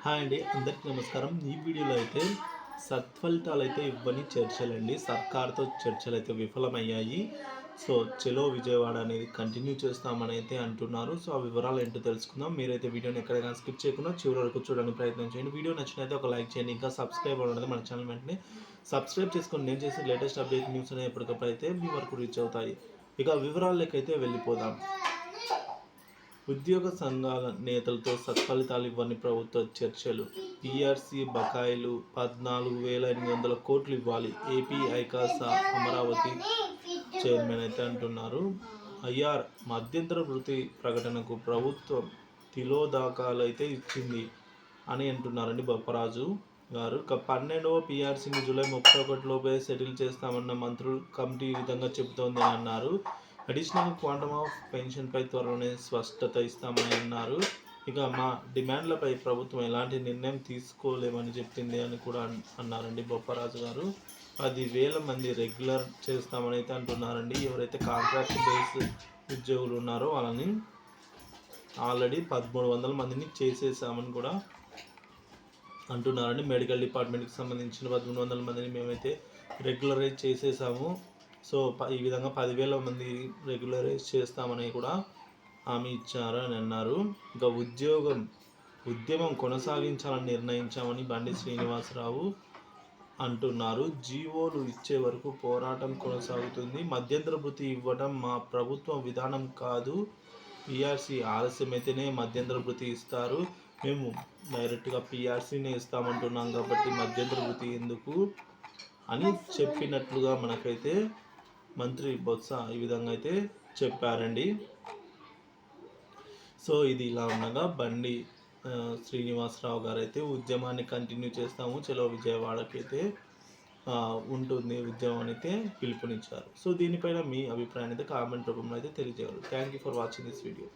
Hi అండి, అందరికీ నమస్కారం. ఈ వీడియోలో అయితే సత్ఫలితాలు అయితే ఇవ్వని చర్చలండి. సర్కార్తో చర్చలు అయితే విఫలమయ్యాయి. సో చెలో విజయవాడ అనేది కంటిన్యూ చేస్తామని అయితే అంటున్నారు. సో ఆ వివరాలు ఏంటో తెలుసుకుందాం. మీరైతే వీడియోని ఎక్కడైనా స్కిప్ చేయకుండా చివరి వరకు చూడడానికి ప్రయత్నం చేయండి. వీడియో నచ్చినైతే ఒక లైక్ చేయండి. ఇంకా సబ్స్క్రైబ్ అవ్వడం మన ఛానల్ వెంటనే సబ్స్క్రైబ్ చేసుకొని నేను చేసే లేటెస్ట్ అప్డేట్ న్యూస్ అనేవి ఎప్పటికప్పుడు అయితే మీ వరకు రీచ్ అవుతాయి. ఇక వివరాలకైతే వెళ్ళిపోదాం. ఉద్యోగ సంఘాల నేతలతో సత్ఫలితాలు ఇవ్వని ప్రభుత్వ చర్చలు. పీఆర్సీ బకాయిలు 14,800 కోట్లు ఇవ్వాలి. ఏపీ ఐకాస అమరావతి చైర్మన్ అయితే అంటున్నారు. ఐఆర్ మధ్యంతర వృత్తి ప్రకటనకు ప్రభుత్వం తిలోదాకాలు అయితే ఇచ్చింది అని అంటున్నారండి బొప్పరాజు గారు. 12వ పీఆర్సీని జూలై 31 లోపే సెటిల్ చేస్తామన్న మంత్రులు కమిటీ ఈ విధంగా చెబుతోంది అని అన్నారు. అడిషనల్ క్వాంటమ్ ఆఫ్ పెన్షన్పై త్వరలోనే స్పష్టత ఇస్తామని అన్నారు. ఇక మా డిమాండ్లపై ప్రభుత్వం ఎలాంటి నిర్ణయం తీసుకోలేమని చెప్పింది అని కూడా అన్నారండి బొప్పరాజు గారు. 10,000 మంది రెగ్యులర్ చేస్తామని అయితే అంటున్నారండి. ఎవరైతే కాంట్రాక్ట్ బేస్ ఉద్యోగులు ఉన్నారో వాళ్ళని ఆల్రెడీ 1,300 మందిని చేసేసామని కూడా అంటున్నారండి. మెడికల్ డిపార్ట్మెంట్కి సంబంధించిన 1,300 మందిని మేమైతే రెగ్యులరైజ్ చేసేసాము. సో ఈ విధంగా 10,000 మంది రెగ్యులరైజ్ చేస్తామని కూడా హామీ ఇచ్చారు అని అన్నారు. ఇంకా ఉద్యమం కొనసాగించాలని నిర్ణయించామని బండి శ్రీనివాసరావు అంటున్నారు. జీవోలు ఇచ్చే వరకు పోరాటం కొనసాగుతుంది. మధ్యంతర భృతి ఇవ్వడం మా ప్రభుత్వం విధానం కాదు. పీఆర్సీ ఆలస్యమైతేనే మధ్యంతర భృతి ఇస్తారు. మేము డైరెక్ట్గా పీఆర్సీనే ఇస్తామంటున్నాం కాబట్టి మధ్యంతర భృతి ఎందుకు అని చెప్పినట్లుగా మనకైతే మంత్రి బొత్స ఈ విధంగా అయితే చెప్పారండి. సో ఇది ఇలా ఉండగా బండి శ్రీనివాసరావు గారు అయితే ఉద్యమాన్ని కంటిన్యూ చేస్తాము, చలో విజయవాడకి అయితే ఉంటుంది ఉద్యమం అయితే పిలుపునిచ్చారు. సో దీనిపైన మీ అభిప్రాయాన్ని అయితే కామెంట్ రూపంలో అయితే తెలియజేయగలరు. Thank you for watching this video.